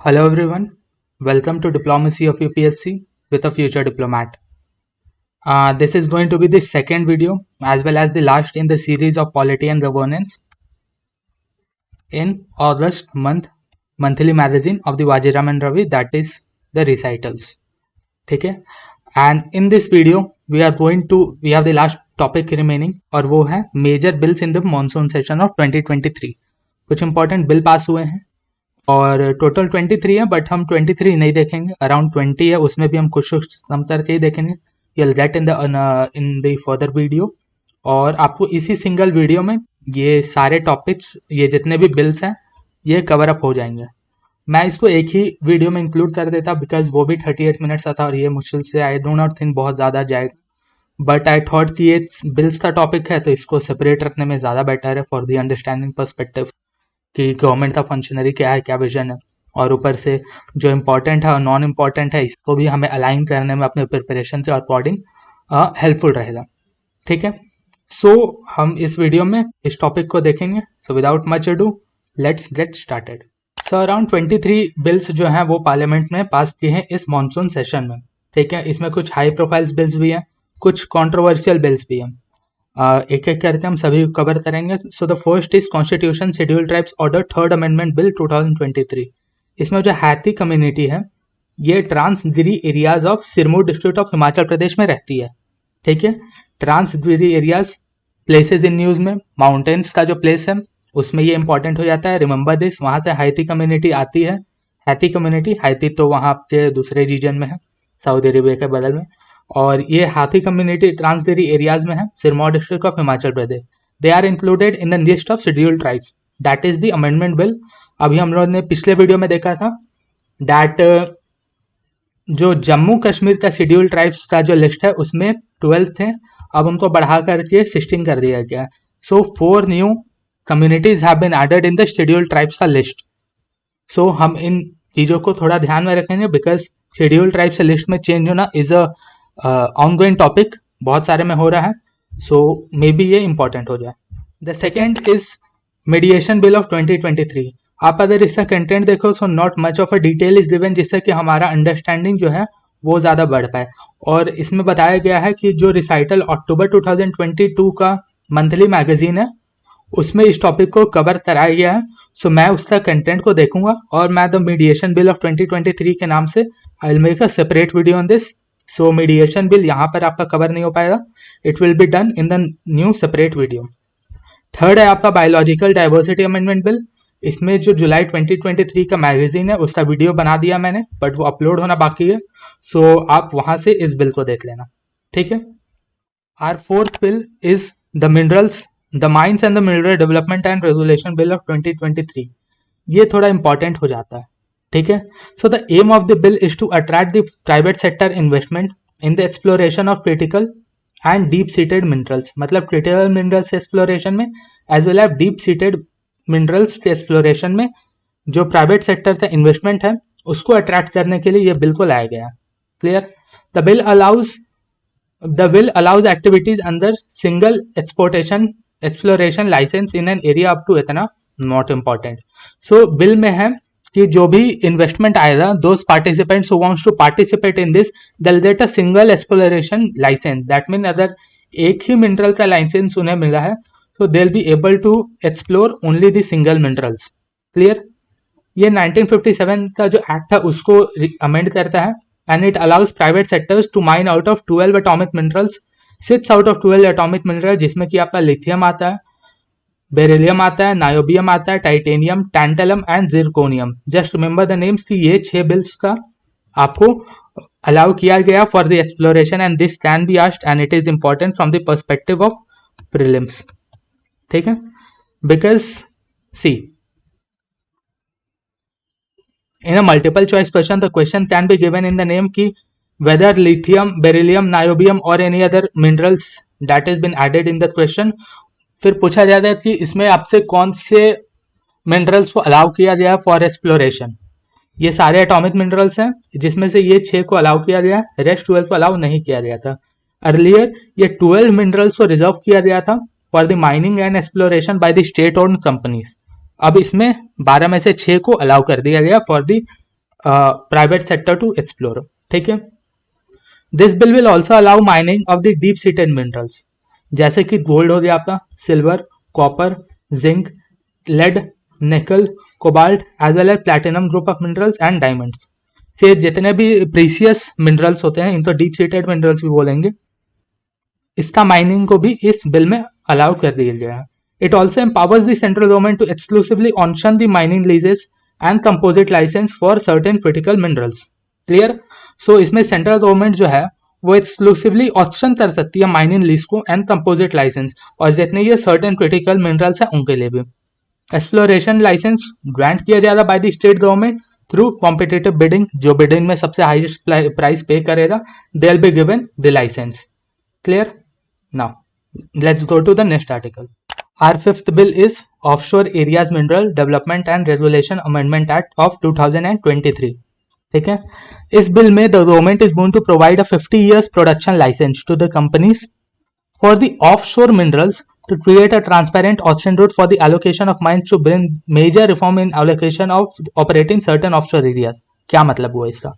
Hello everyone, welcome to Diplomacy of UPSC with a Future Diplomat. This is going to be the second video as well as the last in the series of Polity and Governance in August monthly magazine of the Wajiram and Ravi, that is the recitals. Okay, and in this video we have the last topic remaining और वो है major bills in the monsoon session of 2023. कुछ important bill पास हुए हैं और total 23 है, but हम 23 नहीं देखेंगे, अराउंड 20 है, उसमें भी हम कुछ समतर चाहिए देखेंगे. you'll get in the further video. और आपको इसी सिंगल वीडियो में ये सारे टॉपिक्स, ये जितने भी बिल्स हैं, ये कवर अप हो जाएंगे. मैं इसको एक ही वीडियो में इंक्लूड कर देता बिकॉज वो भी 38 मिनट्स का था और ये मुश्किल से आई डोंट नॉट थिंक बहुत ज़्यादा जाएगा. बट आई थॉट कि ये बिल्स का टॉपिक है तो इसको सेपरेट रखने में ज़्यादा बेटर है फॉर दी अंडरस्टैंडिंग पर्सपेक्टिव कि गवर्नमेंट का फंक्शनरी क्या है, क्या विजन है, और ऊपर से जो इम्पोर्टेंट है और नॉन इम्पॉर्टेंट है इसको भी हमें अलाइन करने में अपने प्रिपरेशन के अकॉर्डिंग हेल्पफुल रहेगा. ठीक है, सो हम इस वीडियो में इस टॉपिक को देखेंगे. So without much ado let's get started. So around 23 bills जो हैं वो पार्लियामेंट में पास किए हैं इस मॉनसून सेशन में. ठीक है, इसमें कुछ हाई प्रोफाइल्स बिल्स भी हैं, कुछ कॉन्ट्रोवर्शियल बिल्स भी हैं. एक एक करके हम सभी कवर करेंगे. So the first is constitution schedule tribes order third amendment bill 2023. इसमें जो हैती कम्युनिटी है ये Transgiri areas of Sirmaur district of Himachal Pradesh में रहती है. ठीक है, Transgiri areas places in news में माउंटेन्स का जो प्लेस है उसमें ये इंपॉर्टेंट हो जाता है. रिमेंबर दिस, वहाँ से हैती कम्युनिटी आती है. हैती कम्युनिटी, हैती तो वहाँ के दूसरे रीजन में है, सऊदी अरेबिया के बगल में, और ये हाथी कम्युनिटी ट्रांसगिरी एरियाज में है, Sirmaur district of Himachal Pradesh. They are included in the list of scheduled tribes, that is the amendment bill. अभी हम लोगों ने पिछले वीडियो में देखा था दैट जो जम्मू कश्मीर का शेड्यूल्ड ट्राइब्स का जो लिस्ट है उसमें 12 थे, अब उनको बढ़ा करके 16 कर दिया गया. सो 4 new communities have been added in the scheduled tribes का लिस्ट. सो हम इन चीज़ों को थोड़ा ध्यान में रखेंगे बिकॉज शेड्यूल्ड ट्राइब्स से लिस्ट में चेंज होना इज अ ऑनगोइंग टॉपिक, बहुत सारे में हो रहा है. सो मे बी ये इंपॉर्टेंट हो जाए. The second is mediation bill of 2023. आप अगर इसका कंटेंट देखो so not much of a detail is given जिससे कि हमारा अंडरस्टैंडिंग जो है वो ज़्यादा बढ़ पाए. और इसमें बताया गया है कि जो रिसाइटल अक्टूबर 2022 का मंथली मैगजीन है उसमें इस टॉपिक को कवर कराया गया है. सो मैं उसका कंटेंट को देखूंगा और मैं द मीडिएशन बिल ऑफ 2023 के नाम से I will make a separate video on this. So mediation bill यहाँ पर आपका कवर नहीं हो पाएगा, it will be done in the new separate video. Third है आपका बायोलॉजिकल डाइवर्सिटी अमेंडमेंट बिल. इसमें जो जुलाई 2023 का मैगजीन है उसका वीडियो बना दिया मैंने, बट वो अपलोड होना बाकी है. सो आप वहाँ से इस बिल को देख लेना. ठीक है, our fourth bill is the minerals, the mines and the mineral development and regulation bill of 2023. ये थोड़ा इंपॉर्टेंट हो जाता है. ठीक है, so the aim of the bill is to attract the private sector investment in the exploration of critical and deep seated minerals. मतलब critical minerals exploration में as well as deep seated minerals के exploration में जो private sector का investment है उसको attract करने के लिए ये बिल को लाया गया. Clear. The bill allows activities under single exploration licence in an area up to इतना नॉट इम्पॉर्टेंट. सो बिल में है कि जो भी इन्वेस्टमेंट आएगा those participants who wants to participate in this they will get a single exploration licence. That mean अगर एक ही mineral का लाइसेंस उन्हें मिला है so they'll be able to explore only the single minerals. Clear. ये 1957 का जो एक्ट है उसको अमेंड करता है and it allows private sectors to mine out of 12 atomic minerals, 6 out of 12 atomic minerals जिसमें कि आपका लिथियम आता है, बेरिलियम आता है, नायोबियम आता है, titanium, tantalum and zirconium. Just remember the names कि ये 6 बिल्स का आपको अलाउ किया गया for the exploration and this can be asked and it is important from the perspective of prelims. ठीक है, because see in a multiple choice question the question can be given in the name की whether lithium, beryllium, niobium और any other minerals that is been added in the question. फिर पूछा जाता है कि इसमें आपसे कौन से मिनरल्स को अलाउ किया गया फॉर एक्सप्लोरेशन. ये सारे एटॉमिक मिनरल्स हैं जिसमें से ये 6 को अलाउ किया गया, रेस्ट 12 को अलाउ नहीं किया गया था. अर्लियर ये 12 मिनरल्स को रिजर्व किया गया था for the mining and exploration bye the state owned companies. अब इसमें 12 में से 6 को अलाउ कर दिया गया for the private sector to explore. ठीक है. This bill will also allow mining of the deep seated minerals जैसे कि गोल्ड हो गया आपका, silver, copper, zinc, lead, nickel, cobalt as well as platinum group of minerals and diamonds. से जितने भी प्रीसियस मिनरल्स होते हैं इनको डीप सीटेड मिनरल्स भी बोलेंगे. इसका माइनिंग को भी इस बिल में अलाउ कर दिया गया है. It also empowers the central government to exclusively option the mining leases and composite licence for certain critical minerals. Clear. So इसमें सेंट्रल गवर्नमेंट जो है वो एक्सक्लूसिवली ऑप्शन कर सकती है माइनिंग लीज को एंड कंपोजिट लाइसेंस, और जितने ये सर्टेन क्रिटिकल मिनरल्स हैं उनके लिए भी. एक्सप्लोरेशन लाइसेंस ग्रांट किया जाएगा by the state government through competitive bidding. जो बिडिंग में सबसे हाईएस्ट प्राइस पे करेगा they will be given the licence. Clear. Now let's go to the next article. Our fifth bill is Offshore Areas Mineral Development and Regulation Amendment Act of 2023. ठीक है. इस bill में the government is going to provide a 50 years production licence to the companies for the offshore minerals to create a transparent auction route for the allocation of mines to bring major reform in allocation of operating certain offshore areas. क्या मतलब हुआ इसका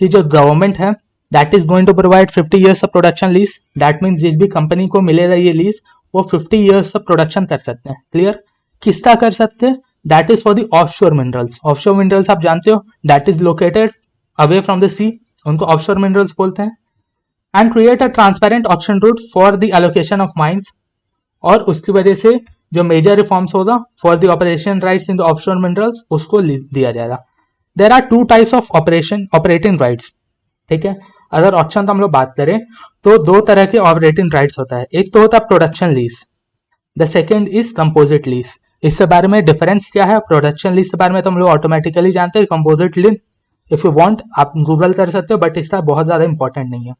कि जो government है that is going to provide 50 years of production lease. that means जिस भी company को मिलेगा ये लीज वो 50 years तक प्रोडक्शन कर सकते हैं. क्लियर. किसका कर सकते हैं? That is for the offshore minerals. Offshore minerals आप जानते हो that is located away from the sea, उनको ऑफशोर मिनरल्स बोलते हैं. And create a transparent auction route for the allocation of mines, और उसकी वजह से जो मेजर रिफॉर्म्स होगा for the operation rights in the offshore minerals उसको दिया जाएगा. There are two types of operating rights. ठीक है. अगर ऑप्शन तो हम लोग बात करें तो दो तरह के ऑपरेटिंग राइट्स होता है. एक तो होता है production lease, the second is composite lease. इसके बारे में डिफरेंस क्या है? प्रोडक्शन लीज के बारे में तो हम लोग ऑटोमेटिकली जानते हैं. Composite lease if you want आप गूगल कर सकते हो, बट इसका बहुत ज्यादा इंपॉर्टेंट नहीं है.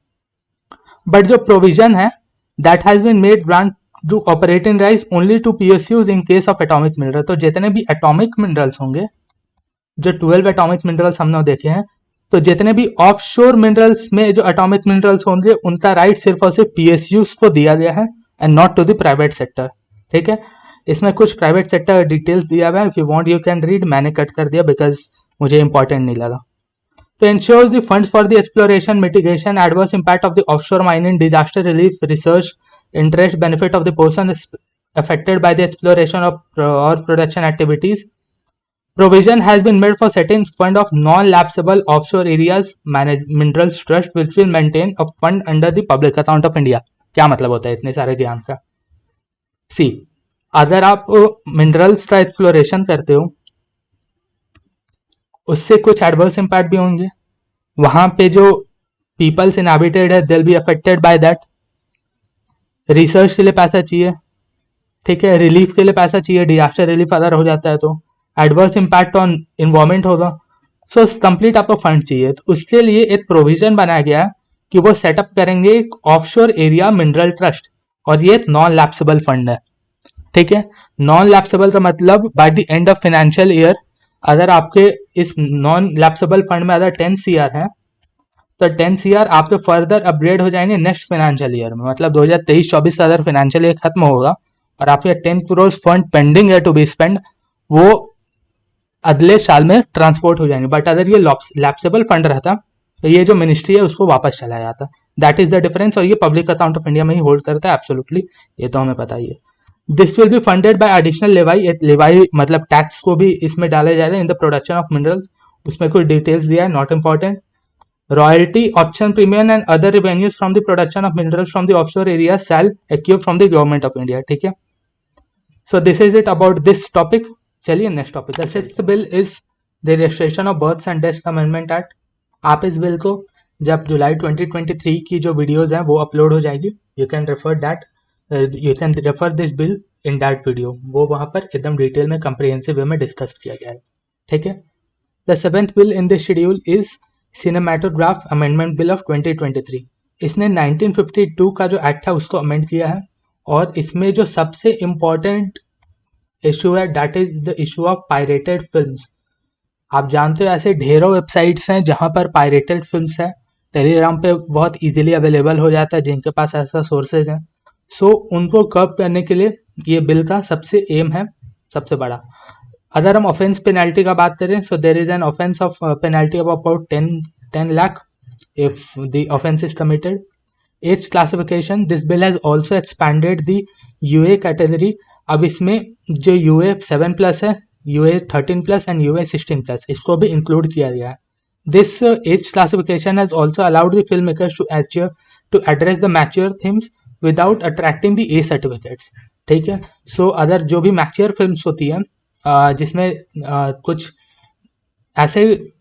बट जो प्रोविजन है that has been made grant to operating rights only to PSUs in case of atomic mineral. तो जितने भी एटॉमिक मिनरल्स होंगे, जो 12 एटॉमिक मिनरल्स हमने देखे हैं, तो जितने भी ऑफशोर मिनरल्स में जो एटॉमिक मिनरल्स होंगे उनका राइट सिर्फ और सिर्फ पीएसयूज को दिया गया है and not to the private sector. ठीक है. इसमें कुछ प्राइवेट सेक्टर डिटेल्स दिया हुआ है. If you want you can read. मैंने कट कर दिया बिकॉज मुझे इंपॉर्टेंट नहीं लगा. तो ensures the funds for the exploration, mitigation, adverse impact of the offshore mining, disaster relief, research, interest, benefit of the person affected by the exploration of or production activities. Provision has been made for setting fund of non-lapsable offshore areas minerals trust, which will maintain a fund under the public account of India. क्या मतलब होता है इतने सारे ज्ञान का? सी, अगर आप मिनरल्स का एक्सप्लोरेशन करते हो उससे कुछ एडवर्स इम्पैक्ट भी होंगे. वहां पे जो पीपल्स इनहैबिटेड है दे will be affected by that. Research के लिए पैसा चाहिए. ठीक है. रिलीफ के लिए पैसा चाहिए. डिजास्टर रिलीफ अगर हो जाता है तो एडवर्स इम्पैक्ट ऑन इन्वायरमेंट होगा. सो कंप्लीट आपको फंड चाहिए. तो उसके लिए एक प्रोविजन बनाया गया है कि वो सेटअप करेंगे एक ऑफशोर एरिया मिनरल ट्रस्ट, और ये नॉन लैप्सेबल फंड है. ठीक है. नॉन लैप्सेबल का मतलब by the end of financial year अगर आपके इस नॉन लैप्सेबल फंड में अगर 10 CR है तो 10 CR आपके फर्दर अपग्रेड हो जाएंगे नेक्स्ट फाइनेंशियल ईयर में. मतलब 2023-24 का अगर फाइनेंशियल ईयर खत्म होगा और आपके 10 crore फंड पेंडिंग है टू बी स्पेंड, वो अगले साल में ट्रांसपोर्ट हो जाएंगे. बट अगर ये लैप्सेबल फंड रहता तो ये जो मिनिस्ट्री है उसको वापस चला जाता. That is the difference. और ये पब्लिक अकाउंट ऑफ इंडिया में ही होल्ड करता है. एब्सोल्युटली, ये तो हमें पता ही है. This will be funded by additional levy. Levy मतलब टैक्स को भी इसमें डाला जाएगा in the production of minerals. उसमें कुछ डिटेल्स दिया है, not important. Royalty, option premium and other revenues from the production of minerals from the offshore area shall accrue from the government of India. ठीक है. So this is it about this topic. चलिए next topic. The sixth bill is the registration of births and deaths amendment act. आप इस bill को जब जुलाई 2023 की जो videos हैं वो अपलोड हो जाएगी. You can refer this bill in that video. वो वहां पर एकदम डिटेल में कंप्रिहेंसिव वे में डिस्कस किया गया है. ठीक है. The seventh bill in this schedule is cinematograph amendment bill of 2023. इसने 1952 का जो एक्ट है उसको अमेंड किया है. और इसमें जो सबसे इम्पोर्टेंट इशू है that is the issue of pirated films. आप जानते हो ऐसे ढेरों वेबसाइट्स हैं जहां पर पायरेटेड फिल्म्स है. टेलीग्राम पे बहुत इजीली अवेलेबल हो जाता है जिनके पास ऐसा सोर्सेज हैं. सो उनको कर्ब करने के लिए ये बिल का सबसे एम है, सबसे बड़ा. अगर हम ऑफेंस पेनल्टी का बात करें, so there is an offence of penalty of about 10 lakh if the offense is committed. Age classification, this bill has also expanded the UA category. अब इसमें जो UA 7+ है, UA 13+ एंड UA 16+, इसको भी include किया गया है. This age classification has also allowed the filmmakers to address the mature themes without attracting the A certificates. ठीक है. सो अगर जो भी मैच्योर फिल्म्स होती है जिसमें कुछ ऐसे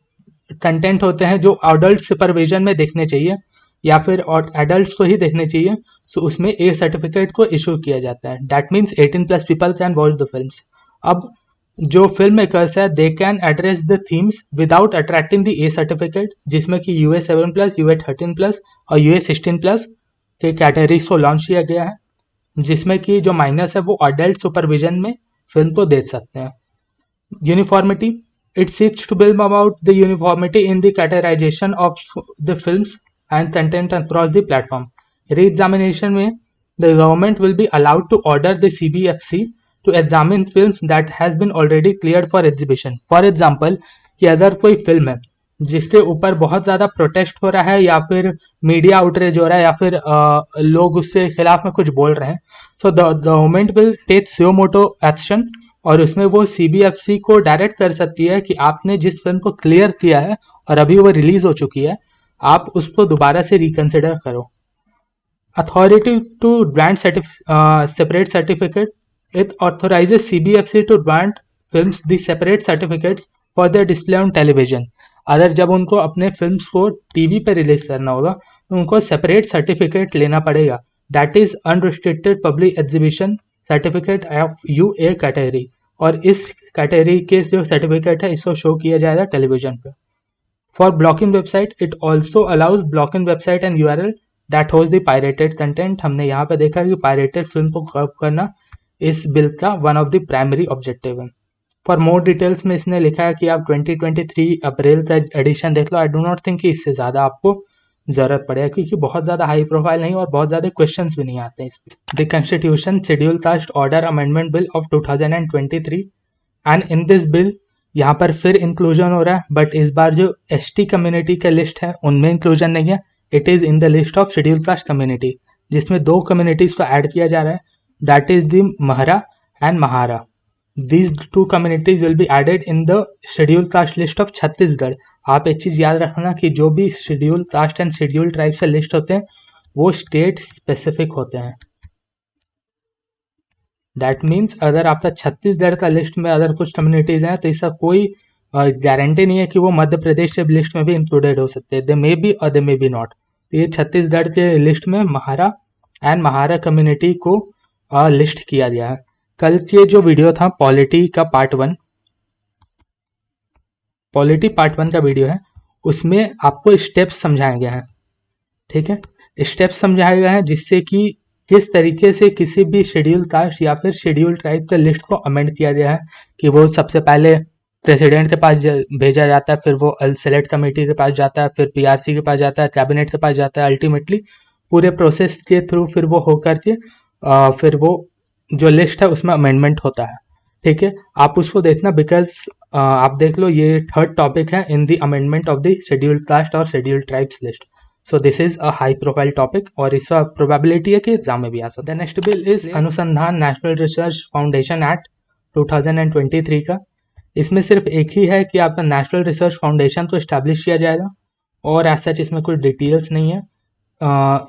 कंटेंट होते हैं जो अडल्ट सुपरविजन में देखने चाहिए या फिर एडल्ट्स को ही देखने चाहिए, सो उसमें ए सर्टिफिकेट को इशू किया जाता है. That means 18+ people can watch the films. अब जो फिल्म मेकर्स है they can address the themes without attracting the A certificate, जिसमें कि UA 7+, UA 13+ और UA 16+ के कैटेगरीज को लॉन्च किया गया है, जिसमें कि जो माइनर्स है वो अडल्ट सुपरविजन में फिल्म को देख सकते हैं. Uniformity, it seeks to build about the uniformity in the categorization of the films and content across the platform. Re-examination में the government will be allowed to order the CBFC to examine films that has been already cleared for exhibition. For example, कि अगर कोई film है जिसके ऊपर बहुत ज़्यादा protest हो रहा है या फिर मीडिया आउटरीच हो रहा है या फिर लोग उससे खिलाफ में कुछ बोल रहे हैं, so the government will take suo motu action, और उसमें वो CBFC को डायरेक्ट कर सकती है कि आपने जिस फिल्म को क्लियर किया है और अभी वो रिलीज हो चुकी है, आप उसको दोबारा से रिकंसिडर करो. Authority to grant separate certificate, it authorises CBFC to grant films the separate certificates for the display on television. अगर जब उनको अपने फिल्म्स को टीवी पे रिलीज करना होगा तो उनको सेपरेट सर्टिफिकेट लेना पड़ेगा. That is unrestricted public exhibition certificate of UA category, और इस कैटेगरी के जो सर्टिफिकेट है इसको शो किया जाएगा टेलीविजन पे. For blocking website, it also allows blocking website and URL that host the pirated content. हमने यहाँ पे देखा कि पायरेटेड फिल्म को कर्व करना इस बिल का one of the primary objective है. फॉर मोर डिटेल्स में इसने लिखा है कि आप 2023 अप्रैल का एडिशन देख लो. आई डू नॉट थिंक कि इससे ज़्यादा आपको जरूरत पड़ेगा, क्योंकि बहुत ज़्यादा हाई प्रोफाइल नहीं और बहुत ज़्यादा क्वेश्चंस भी नहीं आते हैं इस पर. The constitution schedule caste order amendment bill of 2023, and in this bill यहाँ पर फिर इंक्लूजन हो रहा है, बट इस बार जो ST कम्युनिटी का लिस्ट है उनमें इंक्लूजन नहीं है. It is in the list of schedule caste community, जिसमें 2 कम्युनिटीज़ को ऐड किया जा रहा है, that is the Mahra and Mahara. These 2 communities will be added in the schedule caste list of Chhattisgarh. आप एक चीज़ याद रखना कि जो भी schedule caste and schedule tribe से लिस्ट होते हैं वो स्टेट स्पेसिफिक होते हैं. दैट मीन्स अगर आपका छत्तीसगढ़ का लिस्ट में अगर कुछ कम्युनिटीज़ हैं तो इसका कोई गारंटी नहीं है कि वो मध्य प्रदेश के लिस्ट में भी इंक्लूडेड हो सकते हैं. दे मे बी और दे मे बी नॉट. ये छत्तीसगढ़ के लिस्ट में महारा एंड महारा कम्युनिटी को लिस्ट किया गया है. कल के जो वीडियो था पॉलिटी का पार्ट 1 का वीडियो है, उसमें आपको स्टेप्स समझाया गया है. ठीक है, स्टेप्स समझाए गए हैं जिससे कि किस तरीके से किसी भी शेड्यूल कास्ट या फिर शेड्यूल ट्राइब के लिस्ट को अमेंड किया गया है. कि वो सबसे पहले प्रेसिडेंट के पास भेजा जाता है, फिर वो सेलेक्ट कमेटी के पास जाता है, फिर PRC के पास जाता है, कैबिनेट के पास जाता है, अल्टीमेटली पूरे प्रोसेस के थ्रू फिर वो होकर के फिर वो जो लिस्ट है उसमें अमेंडमेंट होता है. ठीक है, आप उसको देखना, बिकॉज आप देख लो ये 3rd टॉपिक है in the amendment of the scheduled caste और scheduled tribes list. So this is a high profile topic और इसका प्रोबेबिलिटी है कि एग्जाम में भी आ सकता है. नेक्स्ट बिल इज अनुसंधान नेशनल रिसर्च फाउंडेशन एक्ट 2023 का. इसमें सिर्फ एक ही है कि आपका नेशनल रिसर्च फाउंडेशन तो इस्टेब्लिश किया जाएगा और एज सच इसमें कोई डिटेल्स नहीं है.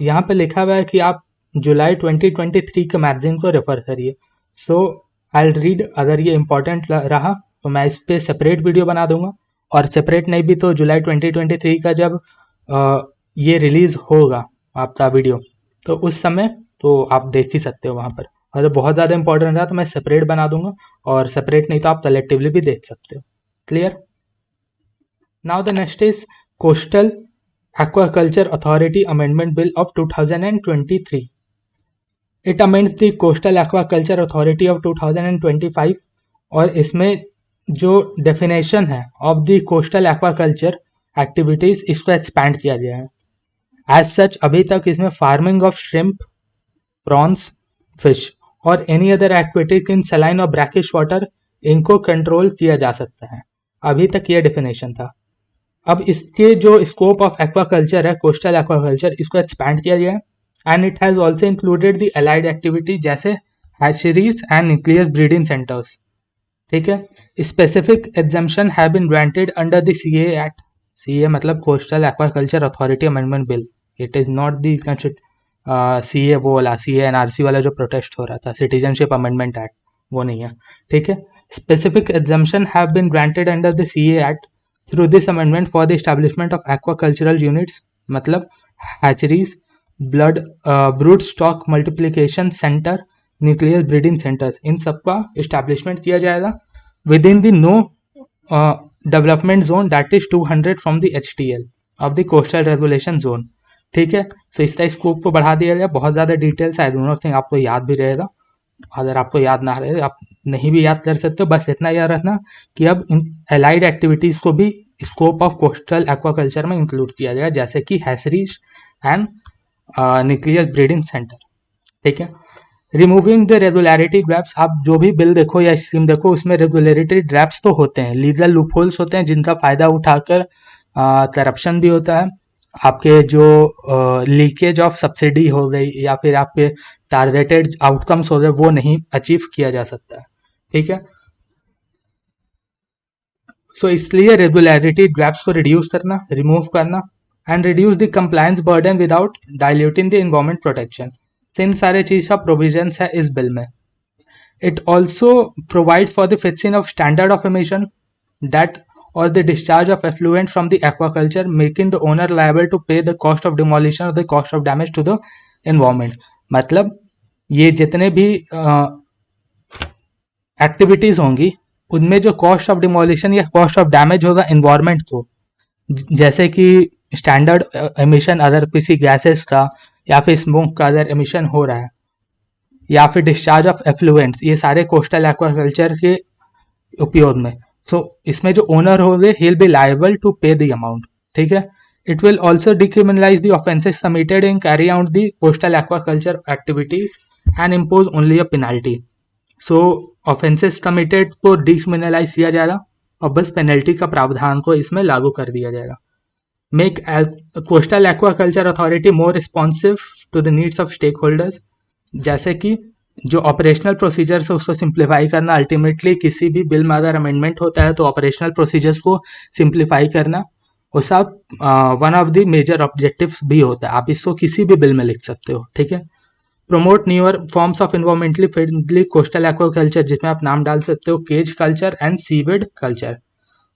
यहाँ पे लिखा हुआ है कि आप जुलाई 2023 के मैगजीन को रेफर करिए. सो आई रीड, अगर ये इंपॉर्टेंट रहा तो मैं इस पर सेपरेट वीडियो बना दूंगा, और सेपरेट नहीं भी तो जुलाई 2023 का जब ये रिलीज होगा आपका वीडियो तो उस समय तो आप देख ही सकते हो वहाँ पर. अगर बहुत ज़्यादा इंपॉर्टेंट रहा तो मैं सेपरेट बना दूंगा, और सेपरेट नहीं तो आप कलेक्टिवली भी देख सकते हो. Clear? Now the next is coastal Aquaculture Authority Amendment Bill of 2023. It amends the Coastal Aquaculture Authority of 2025, और इसमें जो डेफिनेशन है of the coastal aquaculture activities इसको एक्सपैंड किया गया है. एज सच अभी तक इसमें farming of shrimp, prawns, fish और any other activity in saline और ब्रैकिश वाटर इनको कंट्रोल किया जा सकता है। अभी तक ये डेफिनेशन था। अब इसके जो स्कोप ऑफ एक्वाकल्चर है, कोस्टल एक्वाकल्चर, इसको एक्सपैंड किया गया है and it has also included the allied activity जैसे hatcheries and nucleus breeding centres. ठीक है, specific exemption have been granted under the CA act. CA मतलब coastal aquaculture authority amendment bill. It is not the CA वो वाला CA NRC वाला जो protest हो रहा था, सिटीजनशिप अमेंडमेंट एक्ट, वो नहीं है। ठीक है, specific exemption have been granted under the CA act through this amendment for the establishment of aquacultural units, मतलब hatcheries, brood stock multiplication centre, nucleus breeding centres, इन सब का इस्टेब्लिशमेंट किया जाएगा within the no development zone that is 200 from the HTL of the coastal regulation zone. ठीक है, सो इसका scope को बढ़ा दिया गया। बहुत ज़्यादा details I do not think आपको याद भी रहेगा। अगर आपको याद ना रहे, आप नहीं भी याद कर सकते हो, बस इतना याद रखना कि अब इन एलाइड एक्टिविटीज़ को भी स्कोप ऑफ कोस्टल एक्वाकल्चर में इंक्लूड किया गया, जैसे कि hatcheries and nucleus breeding centre. ठीक है, रिमूविंग द रेगुलरिटी ड्रैप्स। आप जो भी बिल देखो या स्कीम देखो, उसमें रेगुलरिटी ड्रैप्स तो होते हैं, लीगल लूपहोल्स होते हैं जिनका फायदा उठाकर करप्शन भी होता है। आपके जो लीकेज ऑफ सब्सिडी हो गई या फिर आपके टारगेटेड आउटकम्स हो गए, वो नहीं अचीव किया जा सकता है। ठीक है, सो इसलिए रेगुलरिटी ड्रैप्स को रिड्यूस करना, रिमूव करना and reduce the compliance burden without diluting the environment protection, इन सारे चीज़ का प्रोविजंस है इस बिल में। It also provide for the fixing of standard of emission that or the discharge of effluent from the aquaculture, making the owner liable to pay the cost of demolition or the cost of damage to the environment। मतलब ये जितने भी activities होंगी उनमें जो cost of demolition या cost of damage होगा environment को, जैसे कि स्टैंडर्ड एमिशन अगर किसी गैसेस का या फिर स्मोक का अगर एमिशन हो रहा है, या फिर डिस्चार्ज ऑफ एफ्लुएंट्स, ये सारे कोस्टल एक्वाकल्चर के उपयोग में। सो इसमें जो ओनर होंगे ही will be liable to pay the amount. ठीक है, it will also decriminalise the offences committed in carry out the coastal aquaculture activities and impose only a penalty. So offences committed को डिक्रिमिनलाइज किया जाएगा और बस penalty का प्रावधान को इसमें लागू कर दिया जाएगा। Make coastal aquaculture authority more responsive to the needs of stakeholders, जैसे कि जो ऑपरेशनल प्रोसीजर्स है उसको सिंप्लीफाई करना। अल्टीमेटली किसी भी बिल में अगर अमेंडमेंट होता है तो ऑपरेशनल प्रोसीजर्स को सिंप्लीफाई करना वो सब one of the major objectives भी होता है। आप इसको किसी भी बिल में लिख सकते हो। ठीक है, promote newer forms of environmentally friendly coastal aquaculture, जिसमें आप नाम डाल सकते हो cage culture and seaweed culture.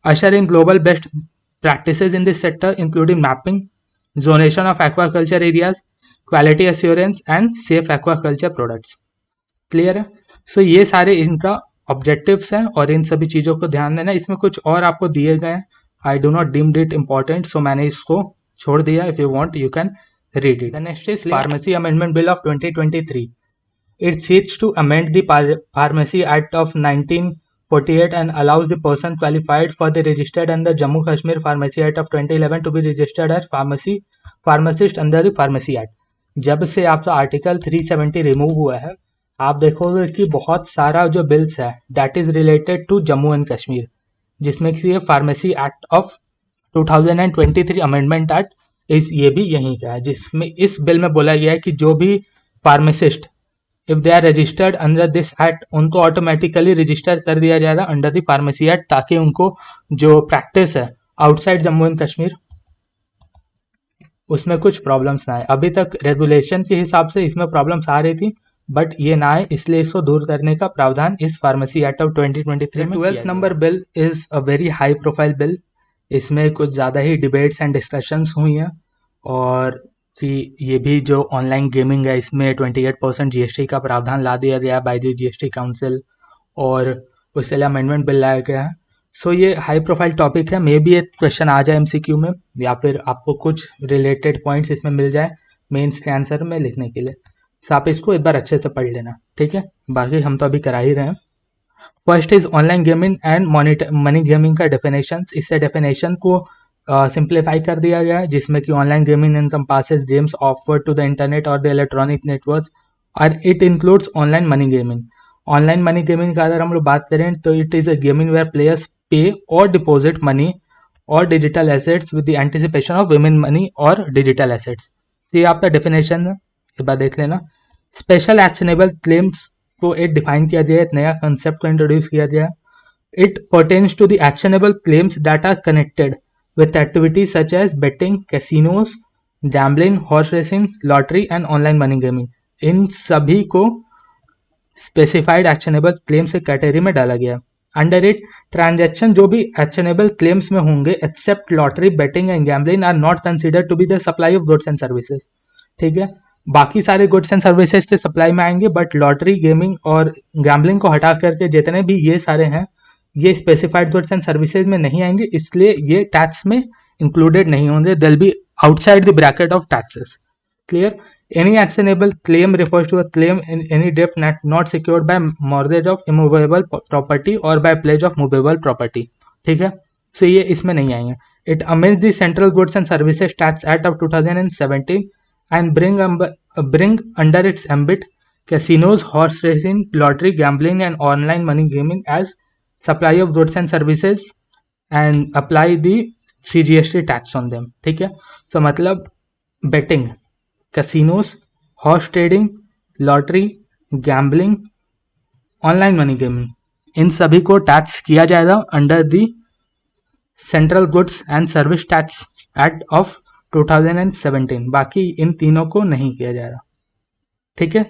Usher in global best practices in this sector including mapping, zonation of aquaculture areas, quality assurance and safe aquaculture products. Clear है? So ये सारे इनका ऑब्जेक्टिव्स हैं और इन सभी चीज़ों को ध्यान देना। इसमें कुछ और आपको दिए गए हैं, I do not deemed it important, so मैंने इसको छोड़ दिया। If you want you can read it. The next is Pharmacy Amendment Bill of 2023. It seeks to amend the Pharmacy Act of 1948 and allows the person qualified for the registered under Jammu Kashmir Pharmacy Act of 2011 to be registered as pharmacist under the Pharmacy Act. जब से आपका article 370 remove हुआ है, आप देखोगे कि बहुत सारा जो बिल्स है that is related to Jammu and Kashmir, जिसमें कि ये pharmacy act of 2023 amendment act ये भी यहीं का है, जिसमें इस बिल में बोला गया है कि जो भी pharmacist if they are registered under this act उनको ऑटोमेटिकली रजिस्टर कर दिया जाएगा अंडर द फार्मेसी एक्ट, ताकि उनको जो प्रैक्टिस है आउटसाइड जम्मू एंड कश्मीर उसमें कुछ प्रॉब्लम्स ना आए। अभी तक रेगुलेशन के हिसाब से इसमें प्रॉब्लम्स आ रही थी, बट ये ना आए, इसलिए इसको दूर करने का प्रावधान इस फार्मेसी एक्ट ऑफ 2023 में। 12th number bill is a very high profile bill. इसमें कुछ ज़्यादा ही डिबेट्स एंड डिस्कशंस हुई हैं, और कि ये भी जो ऑनलाइन गेमिंग है इसमें 28% GST का प्रावधान ला दिया गया बाय द GST काउंसिल, और उसके लिए अमेंडमेंट बिल लाया गया है। सो ये हाई प्रोफाइल टॉपिक है, मे भी एक क्वेश्चन आ जाए MCQ में, या फिर आपको कुछ रिलेटेड पॉइंट्स इसमें मिल जाए मेंस के आंसर में लिखने के लिए। सो आप इसको एक बार अच्छे से पढ़ लेना, ठीक है। बाकी हम तो अभी करा ही रहे हैं। First is online gaming and money gaming का डेफिनेशन। इससे डेफिनेशन को सिंप्लीफाई कर दिया गया है, जिसमें कि online gaming encompasses games offered to the internet और द इलेक्ट्रॉनिक नेटवर्क्स और it includes online money gaming. Online money gaming का अगर हम लोग बात करें तो it is a gaming where players pay और डिपॉजिट मनी और digital assets with the anticipation of winning money और डिजिटल एसेट्स। तो ये आपका डेफिनेशन है, एक बार देख लेना। स्पेशल एक्शनेबल क्लेम्स को एक डिफाइन किया गया है, एक नया कंसेप्ट को इंट्रोड्यूस किया गया है। It pertains to the actionable claims that are connected with activities such as betting, casinos, gambling, horse racing, lottery and online money gaming। इन सभी को स्पेसिफाइड एक्शनेबल क्लेम्स के कैटेगरी में डाला गया। अंडर इट ट्रांजैक्शन जो भी एक्शनेबल क्लेम्स में होंगे except lottery, betting and gambling are not considered to be the supply of goods and services. ठीक है, बाकी सारे गुड्स एंड सर्विसेज से सप्लाई में आएंगे, बट लॉटरी, गेमिंग और गैम्बलिंग को हटा करके जितने भी ये सारे हैं ये स्पेसिफाइड गुड्स एंड सर्विसेज में नहीं आएंगे, इसलिए ये टैक्स में इंक्लूडेड नहीं होंगे। दे will B outside the bracket of taxes. Clear? Any actionable claim refers to a claim in any debt not secured by mortgage of immovable property or by pledge of movable property। ठीक है, so ये इसमें नहीं आएंगे। It amends the Central Goods and Services Tax Act of 2017 and bring under its ambit casinos, horse racing, lottery, gambling and online money gaming as supply of goods and services and apply the CGST tax on them। ठीक है, so मतलब betting, casinos, horse trading, lottery, gambling, online money gaming, इन सभी को tax किया जाएगा under the central goods and service tax act of 2017। बाकी इन तीनों को नहीं किया जाएगा। ठीक है,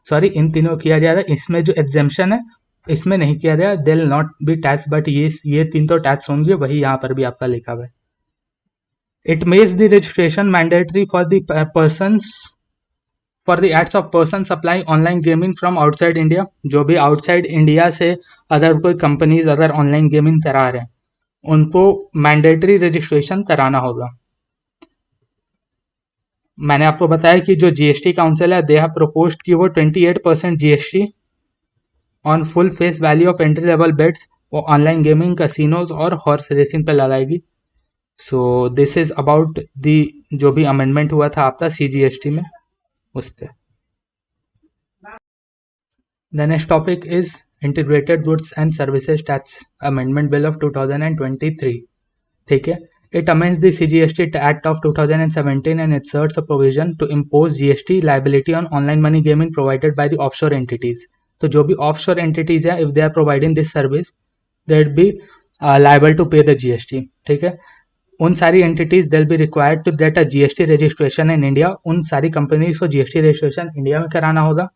सॉरी, इन तीनों किया जाएगा। इसमें जो एग्जेम्पशन है इसमें नहीं किया जाएगा, they will not be tax, but ये तीन तो टैक्स होंगे, वही यहाँ पर भी आपका लिखा हुआ है। It makes the registration mandatory for the acts of persons supplying online gaming from outside India। जो भी outside India से अगर कोई कंपनीज अगर ऑनलाइन गेमिंग करा रहे हैं उनको मैंडेटरी रजिस्ट्रेशन कराना होगा। मैंने आपको बताया कि जो जीएसटी काउंसिल है दे हैव प्रपोज्ड कि वो 28% GST on full face value of entry level bets वो ऑनलाइन गेमिंग, कैसीनोज और हॉर्स रेसिंग पे लगाएगी। So this is about the जो भी अमेंडमेंट हुआ था आपका सीजीएसटी में उस पर। The next topic is integrated goods and services tax amendment bill of 2023। ठीक है, it amends the CGST act of 2017 and inserts a provision to impose GST liability on online money gaming provided by the offshore entities। तो जो भी offshore entities है, if they are providing this service, they would be liable to pay the GST। ठीक है, उन सारी entities will be required to get a GST registration in India. उन सारी कंपनीज को जीएसटी रजिस्ट्रेशन इंडिया में कराना होगा।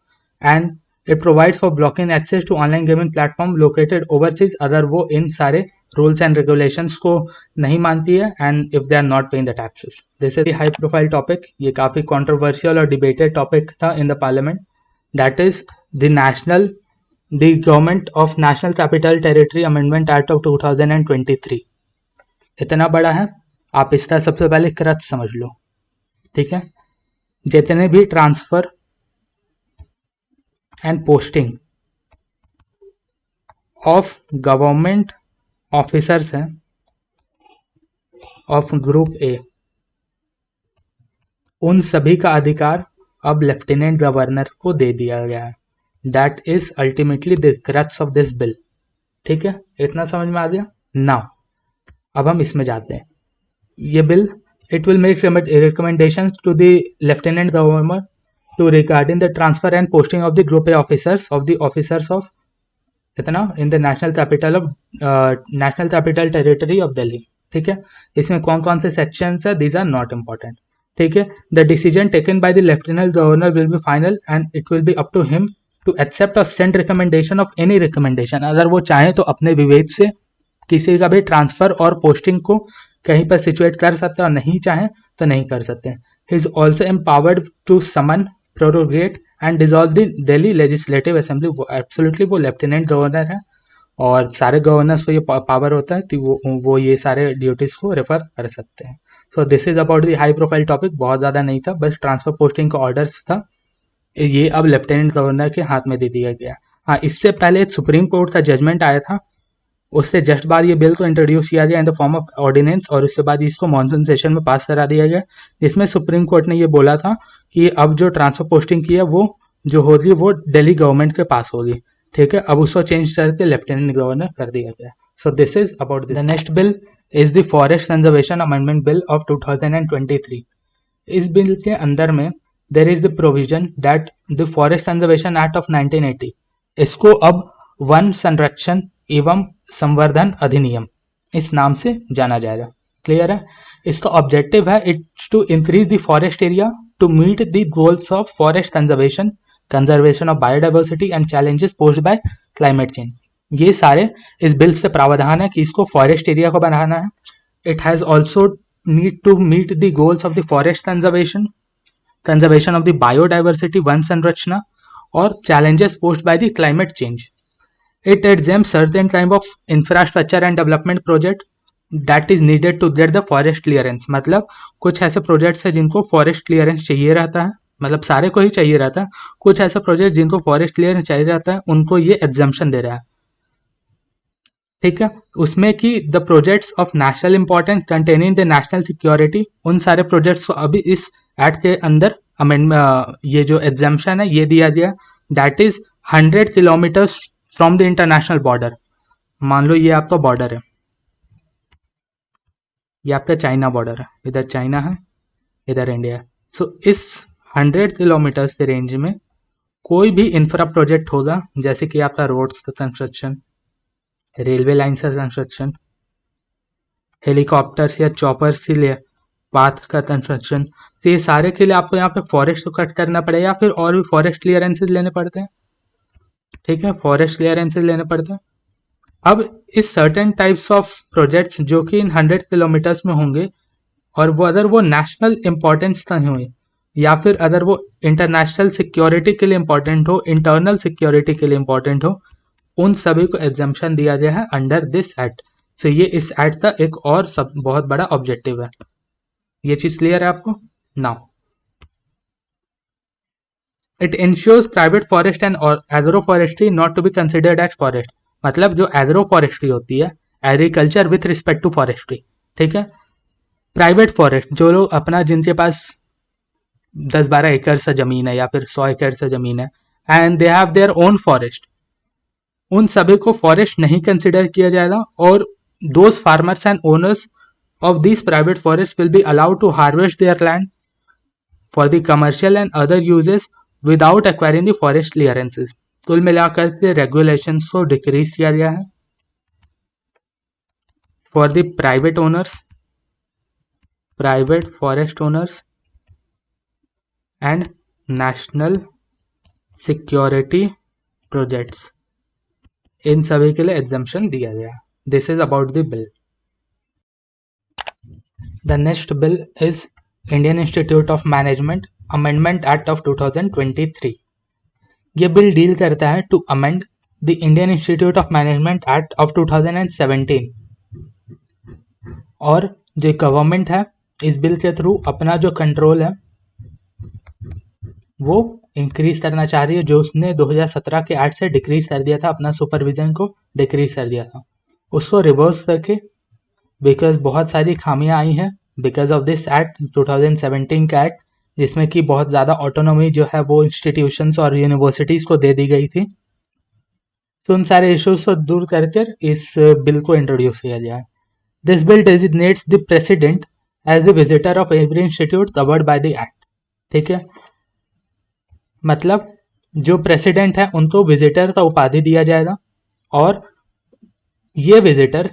And it provides for blocking access to online gaming platform located overseas अगर वो इन सारे रूल्स एंड रेगुलेशंस को नहीं मानती है and if they are not paying the taxes. This is high profile topic, ये काफ़ी कॉन्ट्रोवर्शियल और डिबेटेड टॉपिक था in the parliament. That is the government of national capital territory amendment act of 2023। इतना बड़ा है, आप इसका सबसे पहले क्रच समझ लो। ठीक है, जितने भी transfer and posting of government officers हैं ऑफ ग्रुप ए, उन सभी का अधिकार अब लेफ्टिनेंट गवर्नर को दे दिया गया है। That is ultimately the crux of this bill. ठीक है, इतना समझ में आ गया। नाउ अब हम इसमें जाते हैं। ये bill it will make recommendations to the lieutenant governor to regarding the transfer and posting of the group A officers of इतना in the national capital territory of Delhi. ठीक है, इसमें कौन कौन से सेक्शंस है, दीज आर नॉट इम्पॉर्टेंट। ठीक है, the decision taken by the lieutenant governor will be final and it will be up to him to accept और send recommendation of any recommendation. अगर वो चाहे तो अपने विवेक से किसी का भी ट्रांसफर और पोस्टिंग को कहीं पर सिचुएट कर सकते हैं और नहीं चाहे तो नहीं कर सकते। He is also empowered to summon, prorogue and dissolve the Delhi legislative assembly. वो एब्सोल्युटली वो लेफ्टिनेंट गवर्नर है और सारे गवर्नर्स को ये पावर होता है तो वो ये सारे ड्यूटीज को रेफर कर सकते हैं। सो this is about the high profile topic, बहुत ज़्यादा नहीं था, बस ट्रांसफर पोस्टिंग का ऑर्डर्स था, ये अब लेफ्टिनेंट गवर्नर के हाथ में दे दिया गया। हाँ, इससे पहले एक सुप्रीम कोर्ट का जजमेंट आया था, उससे जस्ट बाद ये बिल को इंट्रोड्यूस किया गया in the form of ordinance और उसके बाद इसको मॉनसून सेशन में पास करा दिया गया, जिसमें सुप्रीम कोर्ट ने ये बोला था कि अब जो ट्रांसफर पोस्टिंग की है वो जो होगी वो दिल्ली गवर्नमेंट के पास होगी, ठीक है। अब उसको चेंज करके लेफ्टिनेंट गवर्नर कर दिया गया। सो this is about the next bill is the forest conservation amendment bill of 2023। इस बिल के अंदर में there is the provision that the forest conservation act of 1980, इसको अब वन संरक्षण एवं संवर्धन अधिनियम इस नाम से जाना जाएगा। क्लियर है? इसका ऑब्जेक्टिव है it's to increase the forest area to meet the goals of forest conservation of biodiversity and challenges posed by climate change. ये सारे इस बिल से प्रावधान है कि इसको फॉरेस्ट एरिया को बनाना है। It has also need to meet the goals of the forest conservation of the biodiversity, वन संरचना और challenges posed by the climate change. It exempts certain type of infrastructure and development project that is needed to get the forest clearance। मतलब कुछ ऐसे projects हैं जिनको forest clearance चाहिए रहता है, मतलब सारे को ही चाहिए रहता है। कुछ ऐसे प्रोजेक्ट जिनको फॉरेस्ट क्लियरेंस चाहिए रहता है उनको ये एग्जम्पशन दे रहा है, ठीक है। उसमें कि the projects of national importance containing the national security, उन सारे प्रोजेक्ट्स को अभी इस एक्ट के अंदर ये जो एग्जम्पशन है ये दिया गया। That is 100 kilometres from the international border. मान लो ये आपका बॉर्डर है, ये आपका चाइना बॉर्डर है, इधर चाइना है, इधर इंडिया है। सो इस 100 किलोमीटर्स के रेंज में कोई भी इंफ्रा प्रोजेक्ट होगा, जैसे कि आपका रोड्स का कंस्ट्रक्शन, रेलवे लाइन का कंस्ट्रक्शन, हेलीकॉप्टर्स या चॉपर्स के लिए पाथ का कंस्ट्रक्शन, तो ये सारे के लिए आपको यहाँ पे फॉरेस्ट को कट करना पड़ेगा या फिर और भी फॉरेस्ट क्लियरेंसेज लेने पड़ते हैं, ठीक है। फॉरेस्ट क्लियरेंसेज लेने पड़ते हैं। अब इस सर्टेन टाइप्स ऑफ प्रोजेक्ट्स जो कि इन 100 किलोमीटर्स में होंगे और वो अगर वो नेशनल इंपॉर्टेंस नहीं हुए या फिर अगर वो इंटरनेशनल सिक्योरिटी के लिए इंपॉर्टेंट हो, इंटरनल सिक्योरिटी के लिए इंपॉर्टेंट हो, उन सभी को एग्जम्पशन दिया गया है अंडर दिस एक्ट। सो ये इस एक्ट का एक और सब बहुत बड़ा ऑब्जेक्टिव है। ये चीज क्लियर है आपको? Now it ensures private forest and agro forestry not to be considered as forest. मतलब जो एग्रो फॉरेस्ट्री होती है, agriculture with respect to forestry, ठीक है। प्राइवेट फॉरेस्ट जो लोग अपना, जिनके पास 10-12 एकड़ से जमीन है या फिर 100 एकड़ से जमीन है and they have their own forest, उन सभी को फॉरेस्ट नहीं कंसिडर किया जाएगा। और those farmers and owners of this private forest will be allowed to harvest their land for the commercial and other uses without acquiring the forest clearances. कुल मिलाकर के रेगुलेशंस को डिक्रीज किया गया है for the private forest owners and national security projects, इन सभी के लिए एग्जम्पशन दिया गया। This is about the bill. The next bill is Indian institute of management amendment act of 2023। ये बिल डील करता है to amend the Indian institute of management act of 2017। और जो गवर्नमेंट है इस बिल के थ्रू अपना जो कंट्रोल है वो इंक्रीज करना चाह रही है, जो उसने 2017 के एक्ट से डिक्रीज कर दिया था, अपना सुपरविजन को डिक्रीज कर दिया था, उसको रिवर्स करके, बिकॉज बहुत सारी खामियां आई हैं बिकॉज ऑफ दिस एक्ट 2017 का एक्ट, जिसमें कि बहुत ज़्यादा ऑटोनॉमी जो है वो इंस्टीट्यूशंस और यूनिवर्सिटीज़ को दे दी गई थी। तो उन सारे इश्यूज को दूर करके इस बिल को इंट्रोड्यूस किया गया है। This bill designates the president as the visitor of every institute covered by the act, ठीक है। मतलब जो प्रेसिडेंट है उनको विजिटर का उपाधि दिया जाएगा और ये विजिटर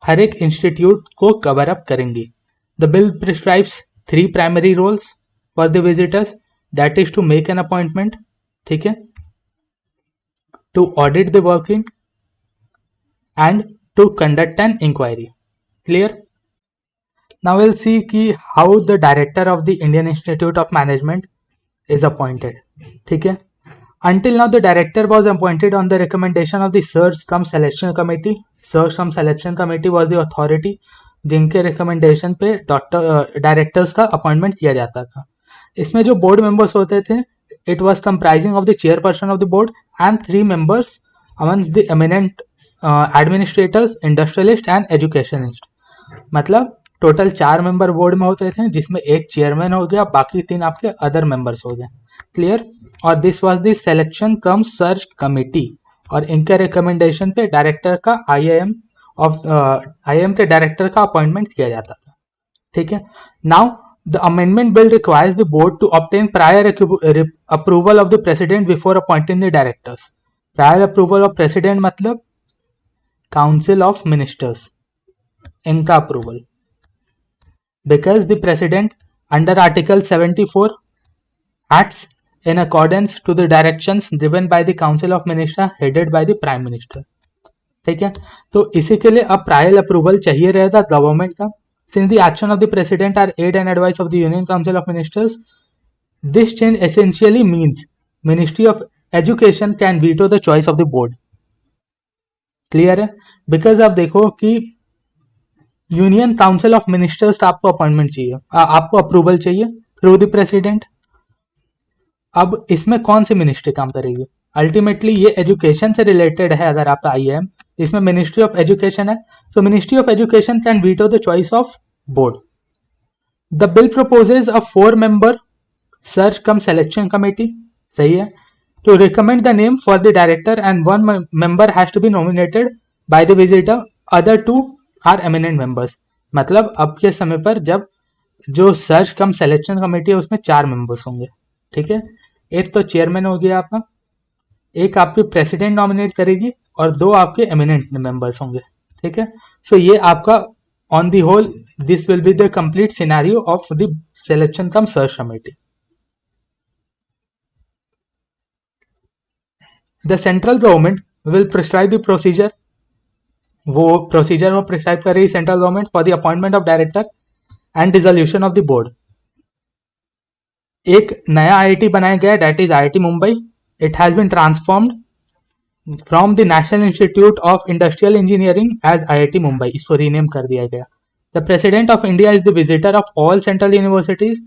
हर एक इंस्टीट्यूट को कवर अप करेंगे। The bill prescribes 3 primary roles for the visitors, that is to make an appointment, ठीक है, to audit the working and to conduct an inquiry. Clear? Now will see कि how the director of the Indian institute of management is appointed, ठीक है। Until now the director was appointed on the recommendation of the Search cum Selection Committee. Search cum Selection Committee was the authority जिनके recommendation पे directors का appointment किया जाता था। इसमें जो बोर्ड मेंबर्स होते थे, it was comprising of the chairperson of the board and 3 members amongst the eminent administrators, industrialist and educationist. मतलब टोटल 4 मेंबर बोर्ड में होते थे, जिसमें एक चेयरमैन हो गया, बाकी 3 आपके अदर मेंबर्स हो गए, क्लियर। और this was the selection cum search committee, और इनके रिकमेंडेशन पे डायरेक्टर का आईएएम के डायरेक्टर का अपॉइंटमेंट किया जाता था। ठीक है। Now the amendment bill requires the board to obtain prior approval of the president before appointing the directors. Prior approval of president मतलब काउंसिल ऑफ मिनिस्टर्स, इनका approval. Because the president under article 74 acts in accordance to the directions given by the council of minister headed by the prime minister। ठीक है। तो इसी के लिए अब prior approval चाहिए रहता गवर्नमेंट का। Since the action of the president are aid and advice of the union council of ministers, this change essentially means ministry of education can veto the choice of the board. Clear है। Because आप देखो कि union council of ministers आपको appointment चाहिए, आपको approval चाहिए through the president. अब इसमें कौन सी मिनिस्ट्री काम करेगी? अल्टीमेटली ये एजुकेशन से रिलेटेड है। अगर आपका आईएएम, इसमें मिनिस्ट्री ऑफ एजुकेशन है, so ministry of education can veto the choice of board. The bill proposes a 4-member search cum selection committee, सही है, to recommend the name for the director and 1 member has to be nominated by the visitor, other 2 are eminent members. मतलब अब के समय पर जब जो search cum selection committee है उसमें 4 मेंबर्स होंगे। ठीक है। एक तो चेयरमैन हो गया आपका, एक आपकी प्रेसिडेंट नॉमिनेट करेगी और 2 आपके एमिनेंट मेंबर्स होंगे। ठीक है। सो ये आपका on the whole this will be the complete scenario of the selection cum search committee. The central government will prescribe the procedure, वो प्रोसीजर वो प्रिस्क्राइब करेगी central government for the appointment of director and dissolution of the board. एक नया IIT बनाया गया, that is IIT Mumbai. It has been transformed from the national institute of industrial engineering as IIT Mumbai, इसको rename कर दिया गया। The president of India is the visitor of all central universities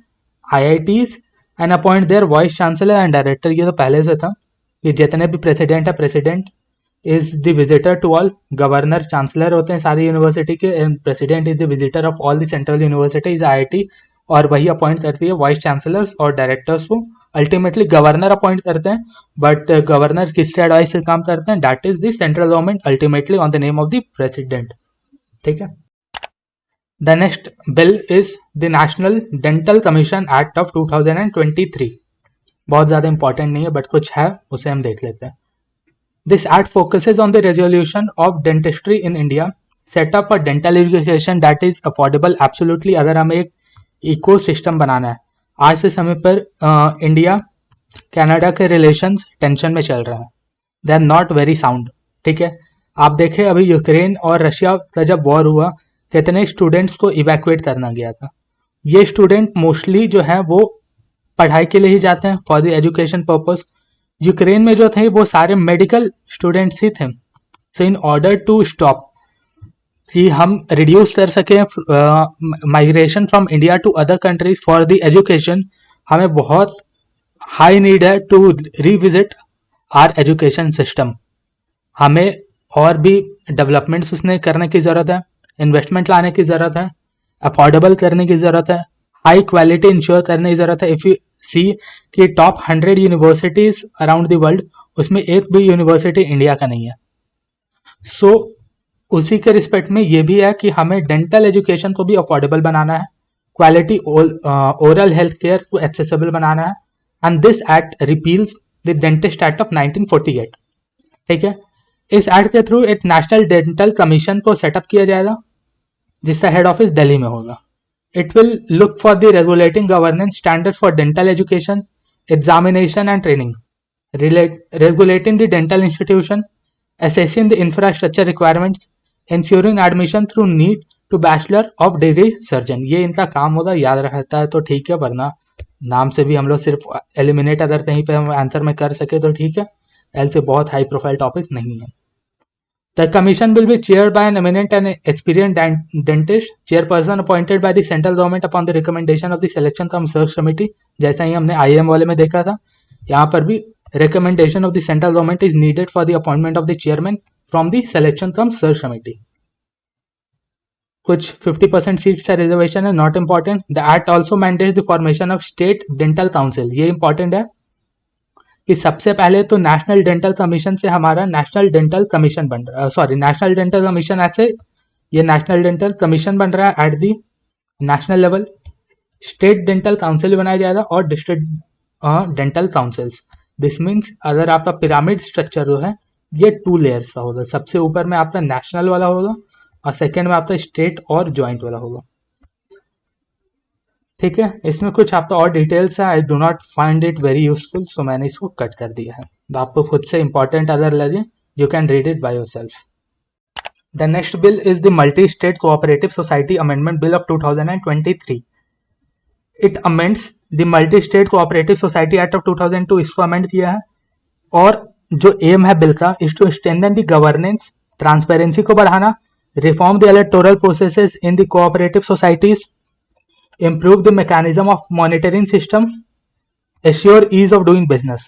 IITs and appoint their vice chancellor and director. ये तो पहले से था कि जितने भी प्रेसिडेंट है, president is the visitor to all, governor chancellor होते हैं सारी यूनिवर्सिटी के, and president is the visitor of all the central universities IIT, और वही अपॉइंट करती है वाइस चांसलर्स और डायरेक्टर्स को। अल्टीमेटली गवर्नर अपॉइंट करते हैं, बट गवर्नर किसके एडवाइस से काम करते हैं? That is the central government ultimately on the name of the president. ठीक है। The next bill is the national dental commission act of 2023। बहुत ज्यादा इंपॉर्टेंट नहीं है बट कुछ है, उसे हम देख लेते हैं। This act focuses on the resolution of dentistry in India, set up a dental education that is affordable. Absolutely अगर हमें एक इको सिस्टम बनाना है, आज से समय पर इंडिया कनाडा के रिलेशंस टेंशन में चल रहे हैं, they are not very sound. ठीक है। आप देखें अभी यूक्रेन और रशिया का जब वॉर हुआ, कितने स्टूडेंट्स को इवैक्यूएट करना गया था। ये स्टूडेंट मोस्टली जो है वो पढ़ाई के लिए ही जाते हैं for the education purpose. Ukraine में जो थे वो सारे मेडिकल स्टूडेंट्स ही थे। So in order to stop कि हम रिड्यूस कर सकें migration from India to other countries for the education, हमें बहुत हाई नीड है to revisit our education system. हमें और भी डेवलपमेंट्स उसने करने की ज़रूरत है, इन्वेस्टमेंट लाने की ज़रूरत है, अफोर्डेबल करने की ज़रूरत है, हाई क्वालिटी इंश्योर करने की ज़रूरत है। इफ़ यू सी कि top 100 universities around the world, उसमें एक भी यूनिवर्सिटी इंडिया का नहीं है। सो उसी के रिस्पेक्ट में ये भी है कि हमें डेंटल एजुकेशन को भी अफोर्डेबल बनाना है, क्वालिटी ओरल हेल्थ केयर को एक्सेसिबल बनाना है, and this act repeals the dentist act of 1948। ठीक है। इस एक्ट के थ्रू एक नेशनल डेंटल कमीशन को सेटअप किया जाएगा जिसका हेड ऑफिस दिल्ली में होगा। It will look for the regulating governance standard for dental education, examination and training, regulating the dental institution, assessing the infrastructure requirements, ensuring admission through NEET to Bachelor of Degree Surgeon। ये इनका काम होगा, याद रहता है तो ठीक है, वरना नाम से भी हम लोग सिर्फ एलिमिनेट अगर कहीं पे हम आंसर में कर सके तो ठीक है, एल से बहुत हाई प्रोफाइल टॉपिक नहीं है। The commission will be chaired by an eminent and experienced dentist, chairperson appointed by the central government upon the recommendation of the selection cum search committee। जैसा ही हमने IIM वाले में देखा था, यहाँ पर भी recommendation of the central government is needed for the appointment of the chairman from the selection cum search committee। कुछ 50% सीट्स का रिजर्वेशन है, not important. The act also mandates the formation of state dental council, ये important है। कि सबसे पहले तो national dental commission से हमारा नेशनल डेंटल कमीशन बन रहा है, सॉरी नेशनल डेंटल कमीशन ऐसे ये नेशनल डेंटल कमीशन बन रहा है at the national level. State dental council बनाया जाएगा और district dental councils. This means अगर आपका पिरामिड स्ट्रक्चर जो है ये 2 लेयर्स का होगा, सबसे ऊपर में आपका नेशनल वाला होगा और सेकेंड में आपका स्टेट और ज्वाइंट वाला होगा। ठीक है, इसमें कुछ आपका और डिटेल्स है, I do not find it very useful, so मैंने इसको कट कर दिया है। तो आपको खुद से इंपॉर्टेंट अगर लगे you can read it by yourself. The next bill is the multi state cooperative society amendment bill of 2023। It amends the multi state cooperative society act of 2002, इसको अमेंड किया है। और जो एम है बिल का is to strengthen the governance, transparency को बढ़ाना, reform the electoral processes in the cooperative societies, improve the mechanism of monitoring system, assure ease of doing business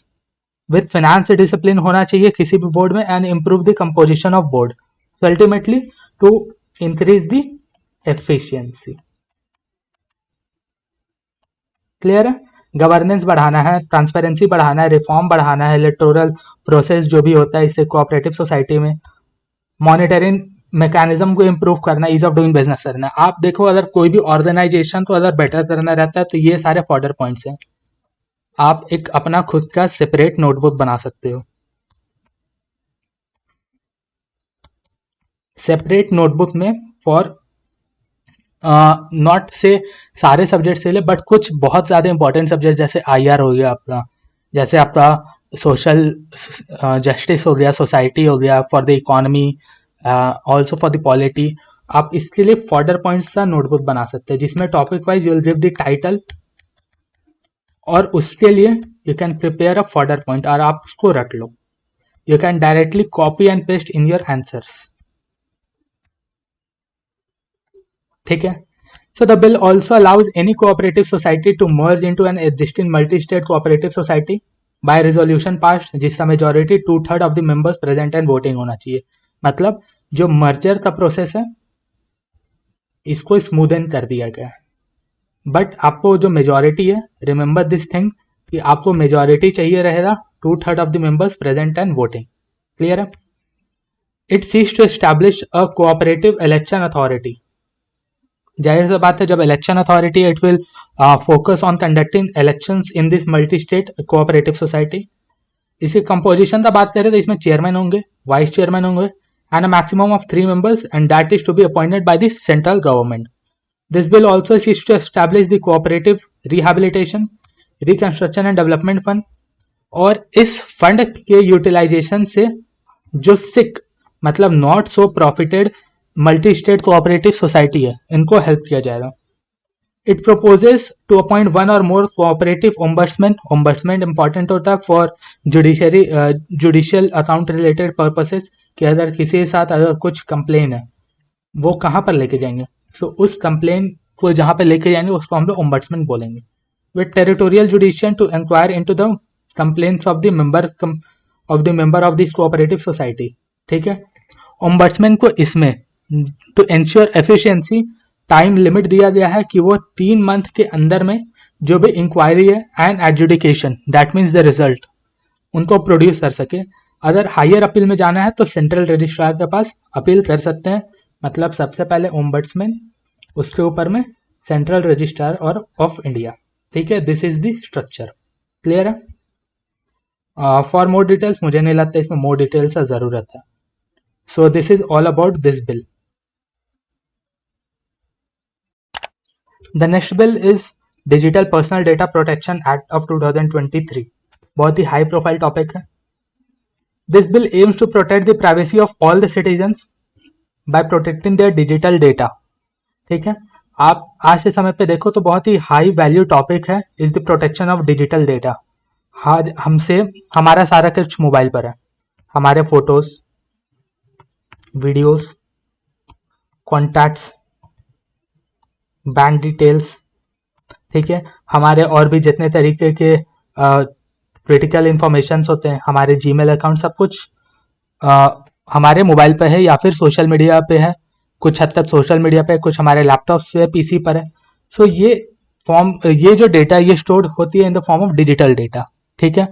with finance discipline होना चाहिए किसी भी बोर्ड में, and improve the composition of board, so ultimately to increase the efficiency। Clear है, governance बढ़ाना है, transparency बढ़ाना है, रिफॉर्म बढ़ाना है, इलेक्टोरल प्रोसेस जो भी होता है इससे कोऑपरेटिव सोसाइटी में, मॉनिटरिंग मैकेनिज्म को इम्प्रूव करना, ईज ऑफ डूइंग बिजनेस करना। आप देखो अगर कोई भी ऑर्गेनाइजेशन को अगर बेटर करना रहता है तो ये सारे फॉर्डर पॉइंट्स हैं। आप एक अपना खुद का सेपरेट नोटबुक बना सकते हो, सेपरेट नोटबुक में फॉर नॉट से सारे सब्जेक्ट से ले बट कुछ बहुत ज़्यादा इंपॉर्टेंट सब्जेक्ट जैसे आईआर हो गया आपका, जैसे आपका सोशल जस्टिस हो गया, सोसाइटी हो गया, for the economy, also for the polity. आप इसके लिए फॉर्डर पॉइंट्स का नोटबुक बना सकते हैं जिसमें topic wise you will give the title और उसके लिए you can prepare a folder point और आप उसको रट लो। You can directly copy and paste in your answers. ठीक है, so the bill also allows any cooperative society to merge into an existing multi state cooperative society by resolution pass जिसका majority 2/3 of the members present and voting होना चाहिए। मतलब जो merger का process है इसको स्मूदन कर दिया गया है, बट आपको जो मेजॉरिटी है, रिमेंबर दिस थिंग कि आपको मेजॉरिटी चाहिए रहेगा 2/3 of the members present and voting. Clear है, it seeks to establish a cooperative election authority. जाहिर सी बात है जब election authority it will focus on conducting elections in this multi state cooperative society. इसकी कंपोजिशन का बात करें तो इसमें चेयरमैन होंगे, वाइस चेयरमैन होंगे and a maximum of 3 members, and that is to be appointed by the central government. This bill also seeks to establish the cooperative rehabilitation, reconstruction and development fund, और इस fund के utilisation से जो sick मतलब not so profited multi state cooperative society है इनको help किया जाएगा। It proposes to appoint 1 or more cooperative ombudsman. Ombudsman important होता है for judicial account related purposes कि अगर किसी के साथ अगर कुछ कंप्लेन है वो कहाँ पर लेके जाएंगे, सो उस कंप्लेन को जहाँ पे लेके जाएंगे उसको हम लोग ओम्बड्समैन बोलेंगे। With territorial jurisdiction to inquire into the complaints of the member of this cooperative society. ठीक है, ओम्बड्समैन को इसमें to ensure efficiency time limit दिया गया है कि वो 3 मंथ के अंदर में जो भी इंक्वायरी है and adjudication that means the result उनको प्रोड्यूस कर सके। अगर हायर अपील में जाना है तो सेंट्रल रजिस्ट्रार के पास अपील कर सकते हैं, मतलब सबसे पहले ओम्बड्समैन, उसके ऊपर में सेंट्रल रजिस्ट्रार और ऑफ इंडिया। ठीक है, this is the structure. Clear है, फॉर मोर डिटेल्स मुझे नहीं लगता इसमें मोर डिटेल्स का जरूरत है। So this is all about this bill. The next bill is digital personal data protection act of 2023। बहुत ही हाई प्रोफाइल टॉपिक है। This bill aims to protect the privacy of all the citizens by protecting their digital data। ठीक है, आप आज के समय पे देखो तो बहुत ही हाई वैल्यू टॉपिक है is the protection of digital data. आज हमसे हमारा सारा कुछ मोबाइल पर है, हमारे photos, videos, contacts, bank details. ठीक है, हमारे और भी जितने तरीके के क्रिटिकल इंफॉर्मेशंस होते हैं, हमारे जीमेल अकाउंट, सब कुछ हमारे मोबाइल पे है या फिर सोशल मीडिया पे है। कुछ हद तक सोशल मीडिया पे, कुछ हमारे लैपटॉप पे, पीसी पर है। सो ये जो डेटा ये स्टोर होती है in the form of digital data. ठीक है,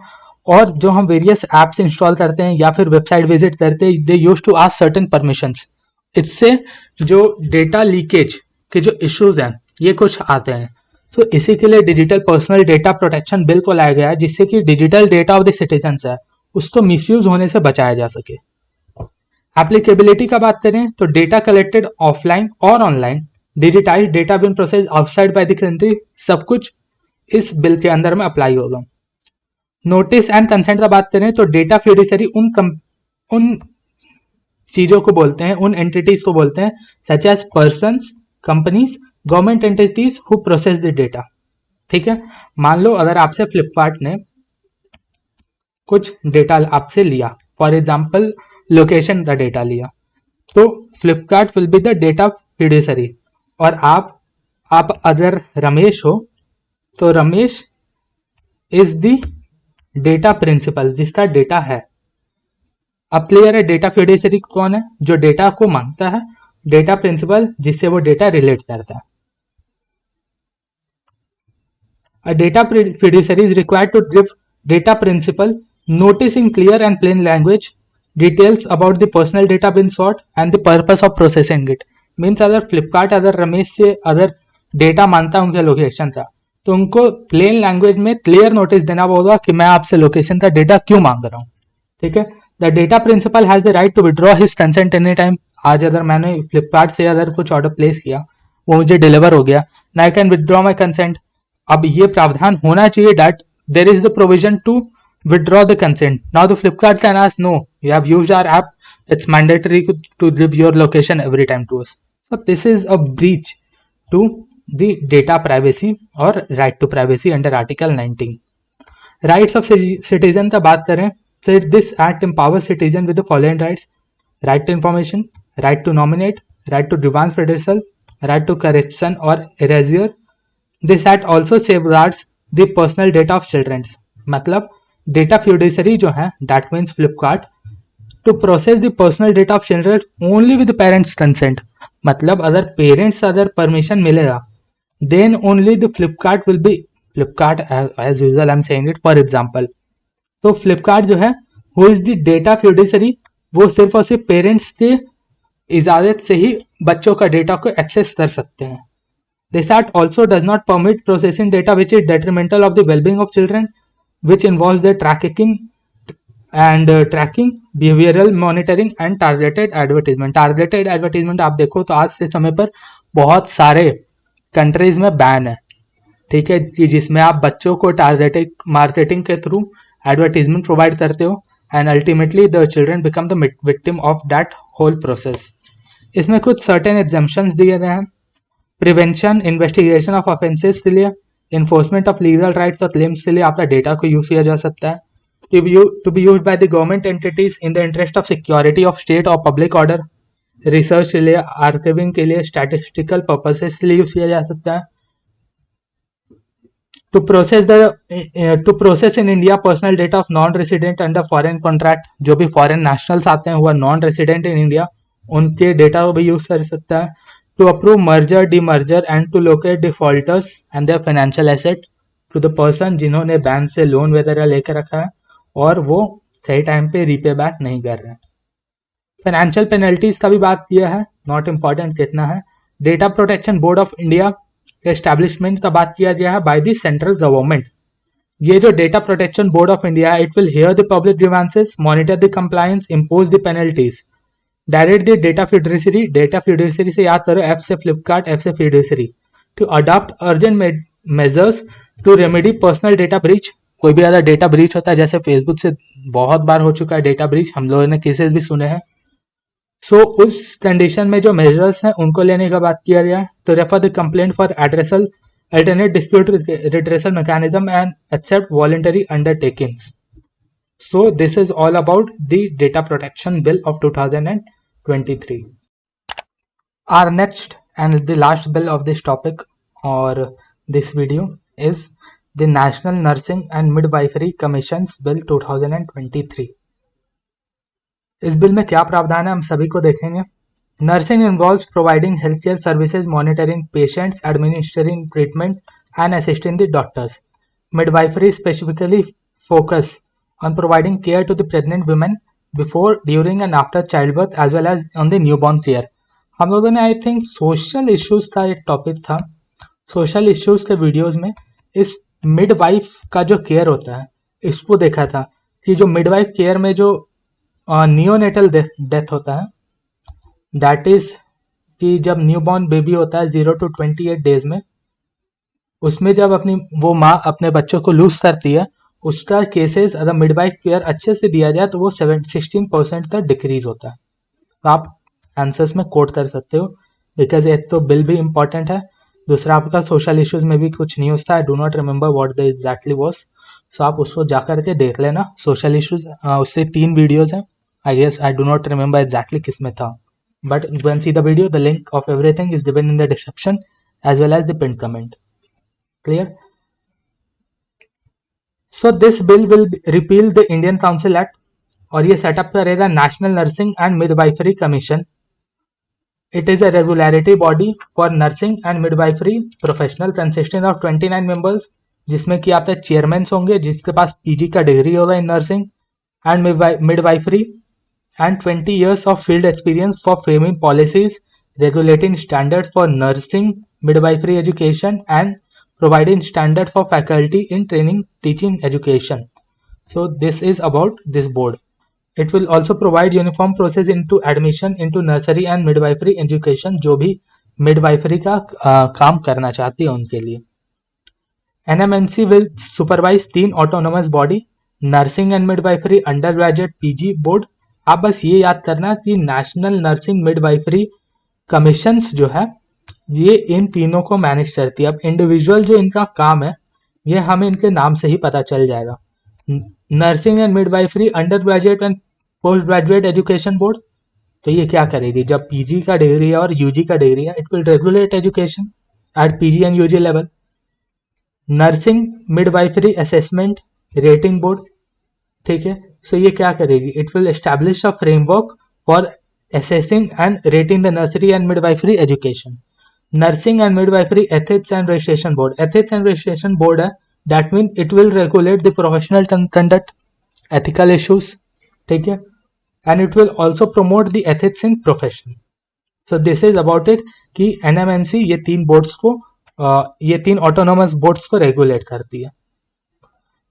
और जो हम वेरियस ऐप्स इंस्टॉल करते हैं या फिर वेबसाइट विजिट करते हैं, they use to ask certain permissions. इससे जो डेटा लीकेज के जो इश्यूज हैं ये कुछ आते हैं। तो इसी के लिए digital personal data protection bill को लाया गया है, जिससे कि digital data of the citizens है उसको मिसयूज होने से बचाया जा सके। एप्लीकेबिलिटी का बात करें तो डेटा कलेक्टेड ऑफलाइन और online, digitize data been process outside by the country, सब कुछ इस बिल के अंदर में अप्लाई होगा। नोटिस एंड कंसेंट का बात करें तो डेटा फिड्यूसरी उन चीजों को बोलते हैं, उन एंटिटीज को बोलते हैं such as persons, companies, government entities who process the data. ठीक है, मान लो अगर आपसे फ्लिपकार्ट ने कुछ डेटा आपसे लिया, फॉर एग्जाम्पल लोकेशन का डेटा लिया, तो Flipkart will be the data fiduciary. और आप अगर रमेश हो तो Ramesh is the data principal जिसका डेटा है। अब क्लियर है डेटा फिड्यूसरी कौन है? जो डेटा को मांगता है, डेटा प्रिंसिपल जिससे वो डेटा रिलेट करता है। A data fiduciary is required to give data principal notice in clear and plain language details about the personal data being sought and the purpose of processing it. Means अगर फ्लिपकार्ट अगर रमेश से अगर data मांगता है उनके location का, तो उनको प्लेन लैंग्वेज में क्लियर नोटिस देना होगा कि मैं आपसे लोकेशन का डेटा क्यों मांग रहा हूँ। ठीक है, the data principal has the right to withdraw his consent any time. आज अगर मैंने फ्लिपकार्ट से अगर कुछ ऑर्डर प्लेस किया, वो मुझे डिलीवर हो गया, I can withdraw my consent. अब ये प्रावधान होना चाहिए that there is the provision to withdraw the consent. Now the Flipkart can ask, no, you have used our app, it's mandatory to give your location every time to us. So this is a breach to the data privacy or right to privacy under Article 19. Rights of citizen का बात करें, so this act empowers citizen with the following rights: right to information, right to nominate, right to grievance redressal, right to correction or erasure. This act also safeguards the personal data of children. मतलब data fiduciary जो है, that means Flipkart, to process the personal data of children only with parents consent. मतलब अगर parents अगर permission मिलेगा, then only the Flipkart will be Flipkart as usual I am saying it for example. तो फ्लिपकार्ट जो है who is the data fiduciary, वो सिर्फ और सिर्फ पेरेंट्स के इजाजत से ही बच्चों का डेटा को एक्सेस कर सकते हैं। This act also does not permit processing data which is detrimental of the wellbeing of children, which involves the tracking, behavioral monitoring and targeted advertisement. Targeted advertisement आप देखो तो आज से समय पर बहुत सारे कंट्रीज में बैन है। ठीक है, जिसमें आप बच्चों को टारगेटेड मार्केटिंग के थ्रू एडवर्टीजमेंट प्रोवाइड करते हो and ultimately the children become the victim of that whole process. इसमें कुछ सर्टेन एग्जम्पशंस दिए गए हैं। प्रिवेंशन इन्वेस्टिगेशन ऑफ ऑफेंसेस के लिए, इन्फोर्समेंट ऑफ लीगल राइट्स और क्लेम्स के लिए आपका डेटा को यूज किया जा सकता है। To be use by the government entities in the interest of security of state और पब्लिक ऑर्डर। रिसर्च के लिए, आर्काइविंग के लिए, स्टैटिस्टिकल पर्पसेस के लिए यूज किया जा सकता है। To process in India personal data of non resident under foreign contract, जो भी फॉरेन नेशनल्स आते हैं हुआ नॉन रेसिडेंट इन इंडिया, उनके डेटा को भी यूज कर सकता है। To approve merger, demerger and to locate defaulters and their financial asset to the person जिन्होंने बैंक से लोन वगैरह लेकर रखा है और वो सही टाइम पे रीपे बैक नहीं कर रहे हैं। फाइनेंशियल पेनल्टीज का भी बात किया है, नॉट इम्पॉर्टेंट कितना है। Data protection board of India establishment का बात किया गया है बाय द सेंट्रल गवर्नमेंट। ये जो data protection board of India है, it will hear the public grievances, monitor the compliance, impose the penalties. Direct the data fiduciary, data fiduciary से याद करो, एफ से फ्लिपकार्ट, एफ से fiduciary, to adopt urgent measures to remedy personal data breach. कोई भी ज़्यादा data breach होता है, जैसे फेसबुक से बहुत बार हो चुका है डेटा ब्रीच, हम लोगों ने केसेस भी सुने हैं। सो उस कंडीशन में जो मेजर्स हैं उनको लेने का बात किया गया है। To refer the complaint for addressal, alternate dispute redressal mechanism and except voluntary undertakings. So this is all about the Data Protection Bill of 2023. Our next and the last bill of this topic or this video is the National Nursing and Midwifery Commissions Bill 2023. इस bill में क्या प्रावधान है हम सभी को देखेंगे। Nursing involves providing healthcare services, monitoring patients, administering treatment and assisting the doctors. Midwifery specifically focus on providing care to the pregnant women before, during and after childbirth as well as on the newborn care. हम लोगों ने I think social issues का एक topic था. Social issues के videos में इस midwife का जो केयर होता है इसको देखा था कि जो मिडवाइफ केयर में जो नियोनेटल डेथ होता है, दैट इज कि जब न्यूबॉर्न बेबी होता है 0 to 28 डेज में, उसमें जब अपनी वो माँ अपने बच्चों को लूज करती है, उसका केसेस अगर मिडवाइफ केयर अच्छे से दिया जाए तो वो 16% तक डिक्रीज होता है. तो आप आंसर्स में कोट कर सकते हो, बिकॉज एक तो बिल भी इम्पॉर्टेंट है, दूसरा आपका सोशल इश्यूज में भी कुछ न्यूज़ था. I do not remember what the exactly was. So आप उसको जाकर के देख लेना. सोशल इश्यूज उससे 3 वीडियोज हैं. I guess I do not remember exactly किस में था, but go and see the video. The link of everything is given in the description as well as the pinned comment. Clear? So this bill will repeal the Indian Council Act और ये setup करेगा national nursing and midwifery commission. It is a regulatory body for nursing and midwifery professional consisting of 29 members, जिसमें कि आपके chairman होंगे जिसके पास PG का degree होगा in nursing and midwifery and 20 years of field experience for framing policies, regulating standards for nursing, midwifery education and providing standard for faculty in training, teaching, education. So this is about this board. It will also provide uniform process into admission into nursery and midwifery education, जो भी midwifery का काम करना चाहती है उनके लिए. NMMC will supervise 3 autonomous body, nursing and midwifery undergraduate PG board. आप बस ये याद करना कि नेशनल नर्सिंग मिडवाइफरी कमीशंस जो है ये इन तीनों को मैनेज करती है. अब इंडिविजुअल जो इनका काम है ये हमें इनके नाम से ही पता चल जाएगा. Nursing and midwifery under graduate and post graduate education board, तो ये क्या करेगी, जब पीजी का डिग्री है और यूजी का डिग्री है, it will regulate education at PG and UG level. Nursing midwifery assessment rating board, ठीक है. सो ये क्या करेगी, it will establish a framework for assessing and rating the nursery and midwifery education. Nursing and midwifery ethics and registration board, ethics and registration board है, that mean it will regulate the professional conduct, ethical issues, ठीक है. And it will also promote the ethics in profession. So this is about it कि NMMC ये 3 boards को ये 3 autonomous boards को regulate करती है.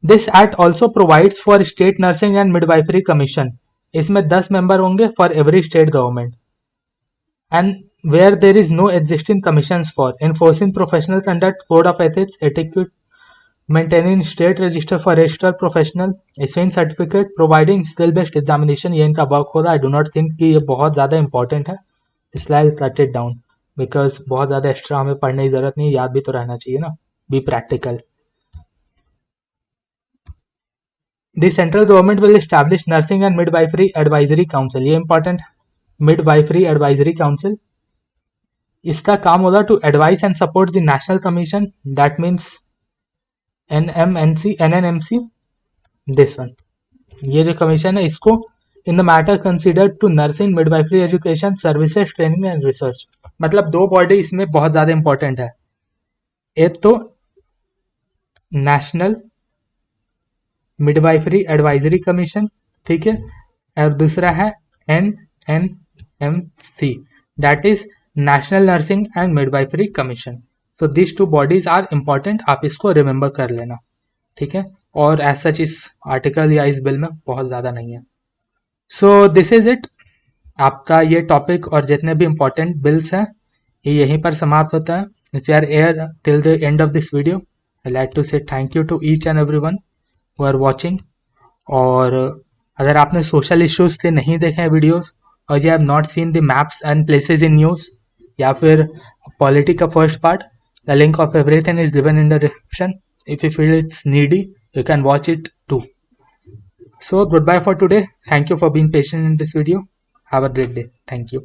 This act also provides for state nursing and midwifery commission. इसमें 10 मेंबर होंगे for every state government and where there is no existing commission for enforcing professional conduct, code of ethics, etiquette, maintaining state register for registered professional, issuing certificate, providing skill based examination. ये इनका work होगा. आई do not think कि ये बहुत ज़्यादा important है, इसलिए I cut it down because बहुत ज़्यादा एक्स्ट्रा हमें पढ़ने की जरूरत नहीं, याद भी तो रहना चाहिए ना. Be practical. The central government will establish nursing and midwifery advisory council. ये important है, midwifery advisory council. इसका काम होगा to advise and support the national commission, that means NMMC, this one. ये जो कमीशन है इसको in the matter considered to nursing, midwifery education, services, training and research. मतलब 2 बॉडी इसमें बहुत ज़्यादा इंपॉर्टेंट है. एक तो नेशनल मिडवाइफरी एडवाइजरी कमीशन, ठीक है, और दूसरा है NMMC, that is national nursing and midwifery commission. So this 2 bodies are important, आप इसको रिमेंबर कर लेना, ठीक है. और एज सच इस आर्टिकल या इस बिल में बहुत ज़्यादा नहीं है. So this is it. आपका ये टॉपिक और जितने भी इंपॉर्टेंट बिल्स हैं ये यहीं पर समाप्त होता है. If you are here till the end of this video, I like to say thank you to each and everyone who are watching. और अगर आपने सोशल इश्यूज के नहीं देखे हैं वीडियोस और you have not seen the maps and places in news या फिर पॉलिटी का first part, the link of everything is given in the description. If you feel it's needy you can watch it too. So good bye for today. Thank you for being patient in this video. Have a great day. Thank you.